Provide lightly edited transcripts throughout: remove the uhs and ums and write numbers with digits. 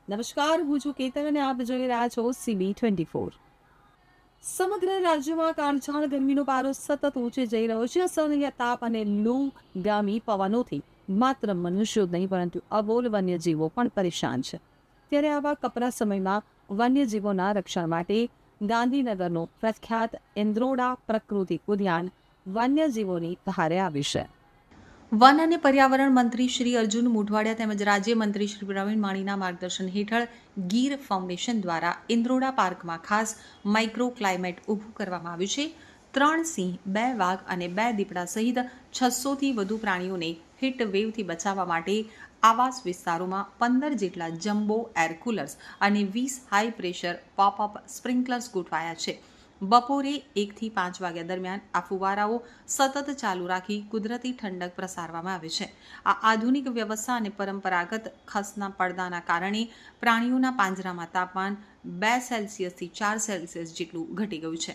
નમસ્કાર, હું છું કેતન અને આપ જોઈ રહ્યા છો CB24। સમગ્ર રાજ્યમાં કાળઝાળ ગરમીનો પારો સતત ઊંચે જઈ રહ્યો છે। અસહ્ય તાપ અને લૂગામી પવનોથી માત્ર મનુષ્યો જ નહીં પરંતુ અબોલ વન્યજીવો પણ પરેશાન છે। ત્યારે આવા કપરા સમયમાં વન્યજીવોના રક્ષણ માટે ગાંધીનગરનો પ્રખ્યાત ઇન્દ્રોડા પ્રકૃતિ ઉદ્યાન વન્યજીવોની સહારે આવ્યું છે। વન અને પર્યાવરણ મંત્રી શ્રી અર્જુન મોઢવાડિયા તેમજ રાજ્યમંત્રી શ્રી પ્રવીણ માણીના માર્ગદર્શન હેઠળ ગીર ફાઉન્ડેશન દ્વારા ઇન્દ્રોડા પાર્કમાં ખાસ માઇક્રો ક્લાઇમેટ ઊભું કરવામાં આવ્યું છે। 3 સિંહ, 2 વાઘ અને 2 દીપડા સહિત 600થી વધુ પ્રાણીઓને હીટ વેવથી બચાવવા માટે આવાસ વિસ્તારોમાં 15 જેટલા જમ્બો એર કુલર્સ અને 20 હાઈ પ્રેશર પોપ-અપ સ્પ્રિંકલર્સ ગોઠવાયા છે। બપોરે 1 થી 5 વાગ્યા દરમિયાન આ ફુવારાઓ સતત ચાલુ રાખી કુદરતી ઠંડક પ્રસારવામાં આવે છે। આ આધુનિક વ્યવસ્થા અને પરંપરાગત ખસના પડદાના કારણે પ્રાણીઓના પાંજરામાં તાપમાન 2 સેલ્સિયસથી 4 સેલ્સિયસ જેટલું ઘટી ગયું છે।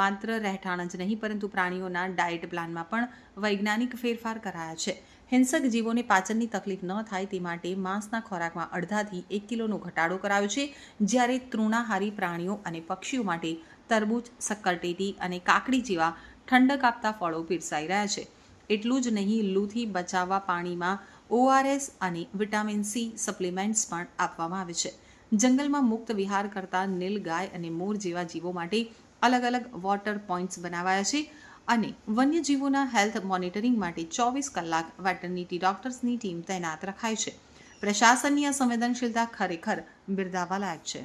માત્ર રહેઠાણ જ નહીં પરંતુ પ્રાણીઓના ડાયટ પ્લાનમાં પણ વૈજ્ઞાનિક ફેરફાર કરાયા છે। હિંસક જીવોને પાચનની તકલીફ ન થાય તે માટે માંસના ખોરાકમાં 1.5 થી 1 કિલોનો ઘટાડો કરાયો છે, જ્યારે તૃણાહારી પ્રાણીઓ અને પક્ષીઓ માટે તરબૂચ, શક્કરટેટી અને કાકડી જેવા ઠંડક આપતા ફળો પીરસાઈ રહ્યા છે। એટલું જ નહીં, લૂથી બચાવવા પાણીમાં ORS અને વિટામિન C સપ્લિમેન્ટ્સ પણ આપવામાં આવે છે। જંગલમાં મુક્ત વિહાર કરતા નીલ ગાય અને મોર જેવા જીવો માટે અલગ અલગ વોટર પોઇન્ટ્સ બનાવાયા છે અને વન્યજીવોના હેલ્થ મોનિટરિંગ માટે 24 કલાક વેટરનિટી ડોક્ટર્સની ટીમ તૈનાત રખાઈ છે। પ્રશાસનની આ સંવેદનશીલતા ખરેખર બિરદાવવા લાયક છે।